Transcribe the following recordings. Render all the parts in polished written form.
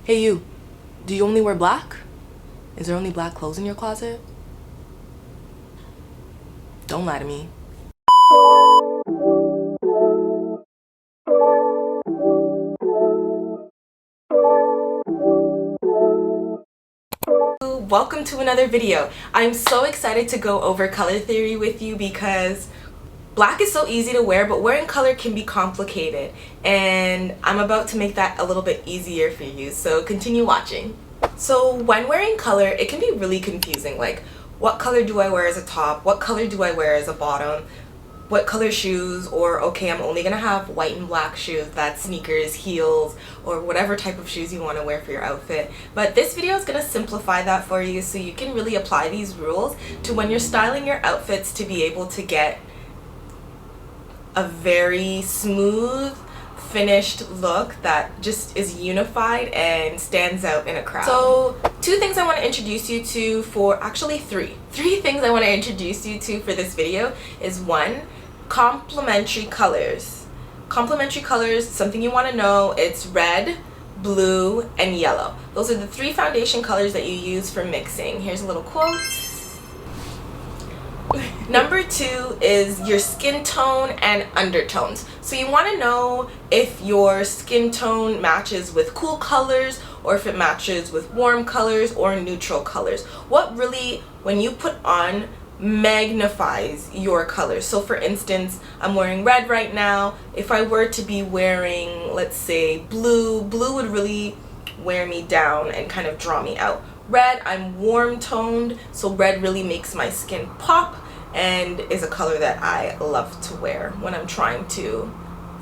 Hey you, do you only wear black? Is there only black clothes in your closet? Don't lie to me. Welcome to another video. I'm so excited to go over color theory with you because black is so easy to wear, but wearing color can be complicated, and I'm about to make that a little bit easier for you, so continue watching. So when wearing color, it can be really confusing, like what color do I wear as a top, what color do I wear as a bottom, what color shoes, or okay, I'm only gonna have white and black shoes, that's sneakers, heels, or whatever type of shoes you want to wear for your outfit. But this video is gonna simplify that for you so you can really apply these rules to when you're styling your outfits to be able to get a very smooth finished look that just is unified and stands out in a crowd. So two things I want to introduce you to for, actually three things I want to introduce you to for this video is one, complementary colors. Complementary colors, something you want to know, it's red, blue, and yellow. Those are the three foundation colors that you use for mixing. Here's a little quote. Number two is your skin tone and undertones. So you want to know if your skin tone matches with cool colors or if it matches with warm colors or neutral colors. What really, when you put on, magnifies your colors. So for instance, I'm wearing red right now. If I were to be wearing, let's say, blue would really wear me down and kind of draw me out. Red, I'm warm toned, so red really makes my skin pop and is a color that I love to wear when I'm trying to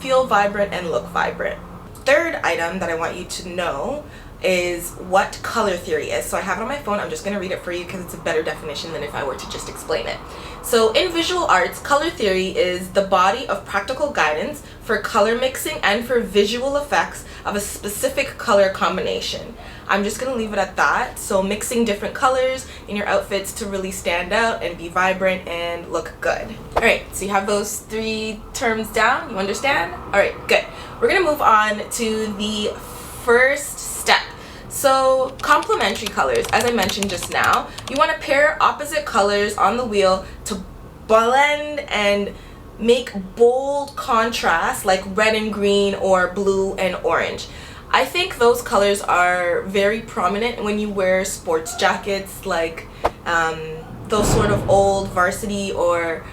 feel vibrant and look vibrant. Third item that I want you to know is what color theory is. So I have it on my phone. I'm just going to read it for you because it's a better definition than if I were to just explain it. So in visual arts, color theory is the body of practical guidance for color mixing and for visual effects of a specific color combination. I'm just going to leave it at that. So mixing different colors in your outfits to really stand out and be vibrant and look good. Alright, so you have those three terms down? You understand? Alright, good. We're going to move on to the first step. So complementary colors, as I mentioned just now, you want to pair opposite colors on the wheel to blend and make bold contrast like red and green or blue and orange. I think those colors are very prominent when you wear sports jackets, like those sort of old varsity or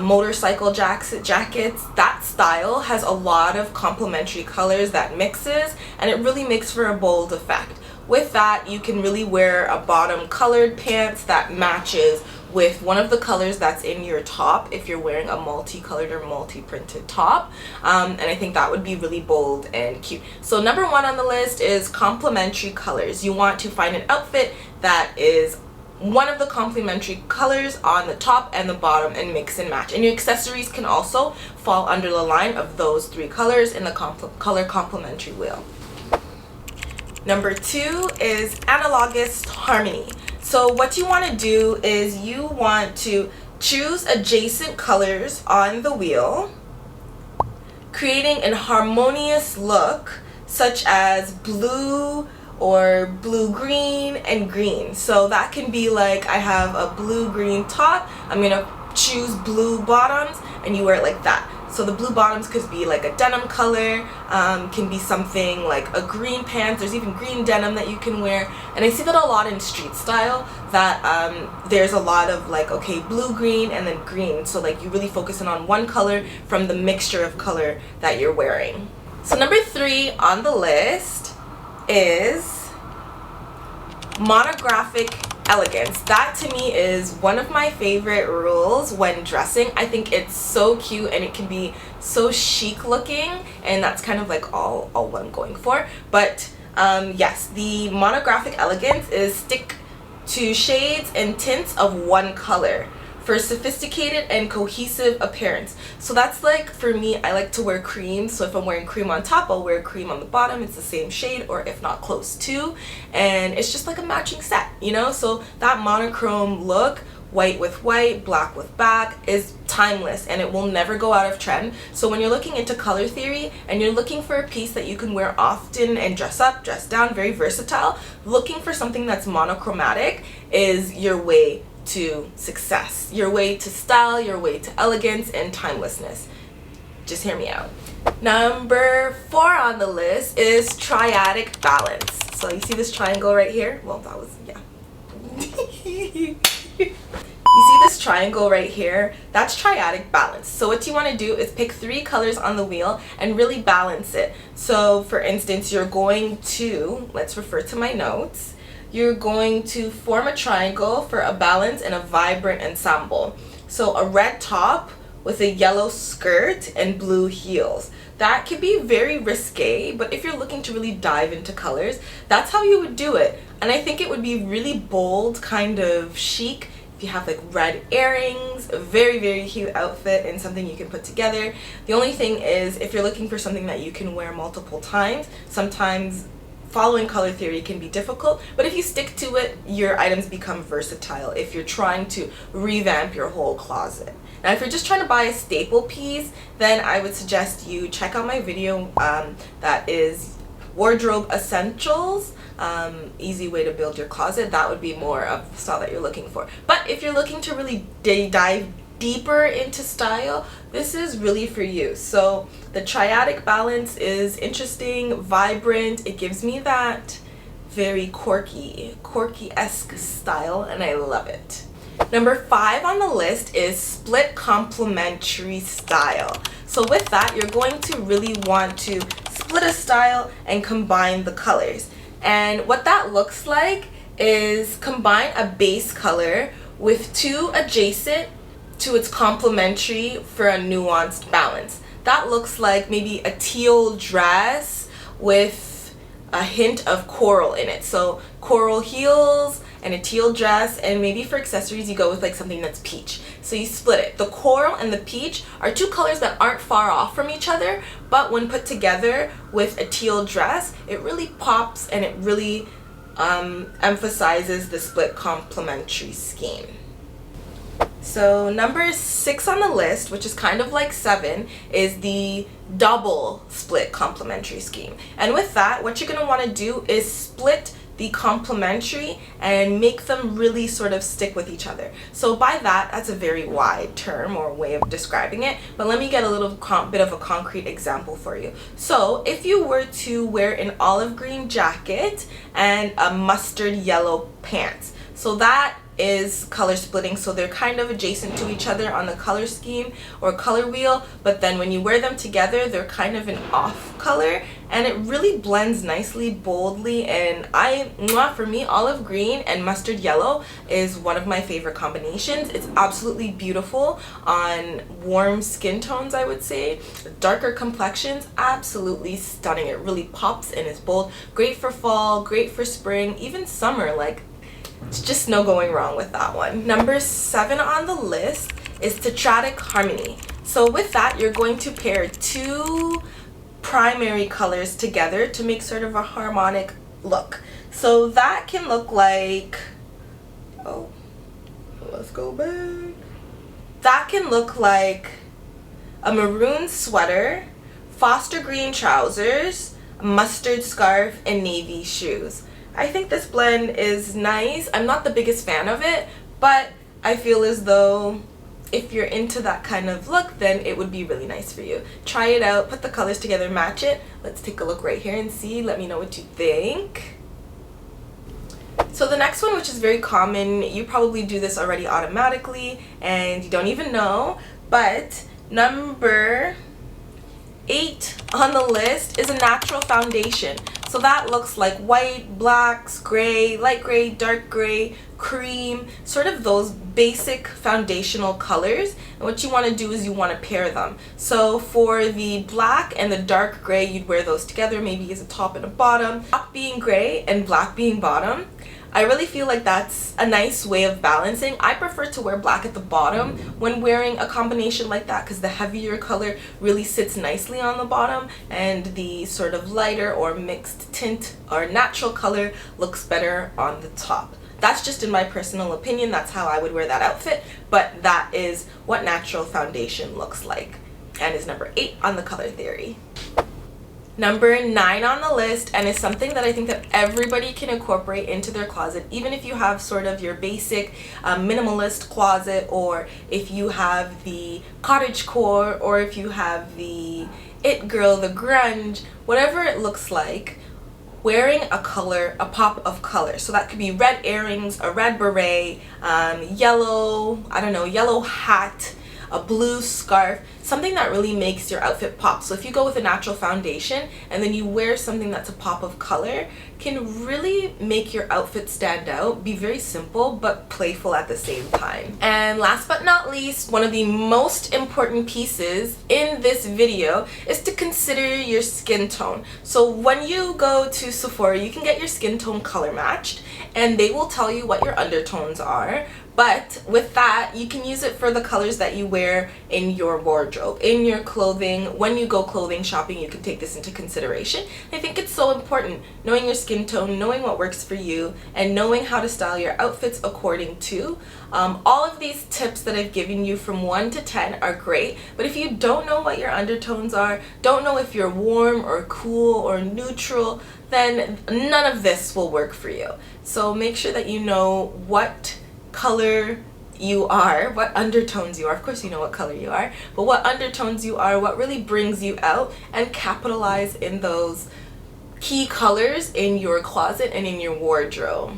motorcycle jackets. That style has a lot of complementary colors that mixes, and it really makes for a bold effect. With that, you can really wear a bottom colored pants that matches with one of the colors that's in your top if you're wearing a multicolored or multi-printed top, and I think that would be really bold and cute. So number one on the list is complementary colors. You want to find an outfit that is one of the complementary colors on the top and the bottom and mix and match, and your accessories can also fall under the line of those three colors in the color complementary wheel. Number two is Analogous Harmony. So what you want to do is you want to choose adjacent colors on the wheel, creating an harmonious look such as blue or blue-green and green. So that can be like, I have a blue-green top, I'm gonna choose blue bottoms, and you wear it like that. So the blue bottoms could be like a denim color, can be something like a green pants. There's even green denim that you can wear. And I see that a lot in street style, that there's a lot of like, okay, blue, green, and then green. So like you really focusing on one color from the mixture of color that you're wearing. So number three on the list is Monochromatic Elegance. That to me is one of my favorite rules when dressing. I think it's so cute and it can be so chic looking, and that's kind of like all what I'm going for. But yes, the Monochromatic Elegance is stick to shades and tints of one color for sophisticated and cohesive appearance. So that's like, for me, I like to wear cream. So if I'm wearing cream on top, I'll wear cream on the bottom. It's the same shade, or if not close to, and it's just like a matching set, you know? So that monochrome look white with white, black with black, is timeless and it will never go out of trend. So when you're looking into color theory and you're looking for a piece that you can wear often and dress up, dress down, very versatile, looking for something that's monochromatic is your way to success, your way to style, your way to elegance and timelessness. Just hear me out. Number 4 on the list is Triadic Balance. So you see this triangle right here? Well, that was, yeah. You see this triangle right here? That's Triadic Balance. So what you want to do is pick 3 colors on the wheel and really balance it. So for instance, you're going to, let's refer to my notes, you're going to form a triangle for a balance and a vibrant ensemble. So a red top with a yellow skirt and blue heels. That can be very risque, but if you're looking to really dive into colors, that's how you would do it. And I think it would be really bold, kind of chic. If you have like red earrings, a very, very cute outfit and something you can put together. The only thing is, if you're looking for something that you can wear multiple times, sometimes following color theory can be difficult, but if you stick to it, your items become versatile if you're trying to revamp your whole closet. Now, if you're just trying to buy a staple piece, then I would suggest you check out my video that is Wardrobe Essentials, easy way to build your closet. That would be more of the style that you're looking for. But if you're looking to really dive deeper into style, this is really for you. So the Triadic Balance is interesting, vibrant. It gives me that very quirky-esque style, and I love it. Number 5 on the list is split complementary style. So with that, you're going to really want to split a style and combine the colors. And what that looks like is combine a base color with 2 adjacent to its complementary for a nuanced balance. That looks like maybe a teal dress with a hint of coral in it. So coral heels and a teal dress, and maybe for accessories you go with like something that's peach. So you split it. The coral and the peach are 2 colors that aren't far off from each other, but when put together with a teal dress, it really pops and it really emphasizes the split complementary scheme. So number 6 on the list, which is kind of like 7, is the double split complementary scheme. And with that, what you're going to want to do is split the complementary and make them really sort of stick with each other. So by that, that's a very wide term or way of describing it, but let me get a little bit of a concrete example for you. So if you were to wear an olive green jacket and a mustard yellow pants, so that is color splitting. So they're kind of adjacent to each other on the color scheme or color wheel, but then when you wear them together, they're kind of an off color and it really blends nicely, boldly. And for me, olive green and mustard yellow is one of my favorite combinations. It's absolutely beautiful on warm skin tones, I would say. Darker complexions, absolutely stunning. It really pops and is bold. Great for fall, great for spring, even summer. Like, it's just no going wrong with that one. Number 7 on the list is Triadic Harmony. So with that, you're going to pair 2 primary colors together to make sort of a harmonic look. So that can look like, oh, let's go back. That can look like a maroon sweater, Foster green trousers, a mustard scarf, and navy shoes. I think this blend is nice. I'm not the biggest fan of it, but I feel as though if you're into that kind of look, then it would be really nice for you. Try it out, put the colors together, match it. Let's take a look right here and see. Let me know what you think. So the next one, which is very common, you probably do this already automatically and you don't even know, but number 8 on the list is a natural foundation. So that looks like white, blacks, gray, light gray, dark gray, cream, sort of those basic foundational colors. And what you want to do is you want to pair them. So for the black and the dark gray, you'd wear those together, maybe as a top and a bottom. Top being gray and black being bottom. I really feel like that's a nice way of balancing. I prefer to wear black at the bottom when wearing a combination like that because the heavier color really sits nicely on the bottom and the sort of lighter or mixed tint or natural color looks better on the top. That's just in my personal opinion. That's how I would wear that outfit, but that is what natural foundation looks like, and is number 8 on the color theory. Number 9 on the list, and is something that I think that everybody can incorporate into their closet, even if you have sort of your basic minimalist closet, or if you have the cottagecore, or if you have the it girl, the grunge, whatever it looks like, wearing a color, a pop of color. So that could be red earrings, a red beret, yellow, I don't know, yellow hat, a blue scarf, something that really makes your outfit pop. So if you go with a natural foundation and then you wear something that's a pop of color, can really make your outfit stand out, be very simple but playful at the same time. And last but not least, one of the most important pieces in this video is to consider your skin tone. So when you go to Sephora, you can get your skin tone color matched, and they will tell you what your undertones are. But with that, you can use it for the colors that you wear in your wardrobe, in your clothing. When you go clothing shopping, you can take this into consideration. I think it's so important, knowing your skin tone, knowing what works for you, and knowing how to style your outfits according to. All of these tips that I've given you from 1 to 10 are great, but if you don't know what your undertones are, don't know if you're warm or cool or neutral, then none of this will work for you. So make sure that you know what color you are, what undertones you are. Of course you know what color you are, but what undertones you are, what really brings you out, and capitalize in those key colors in your closet and in your wardrobe.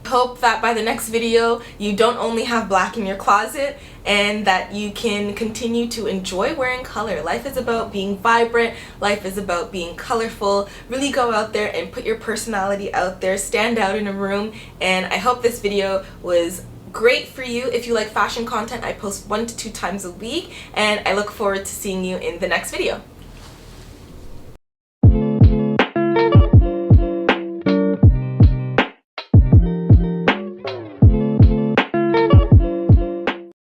I hope that by the next video you don't only have black in your closet, and that you can continue to enjoy wearing color. Life is about being vibrant, life is about being colorful. Really go out there and put your personality out there, stand out in a room, and I hope this video was great for you. If you like fashion content, I post 1 to 2 times a week, and I look forward to seeing you in the next video.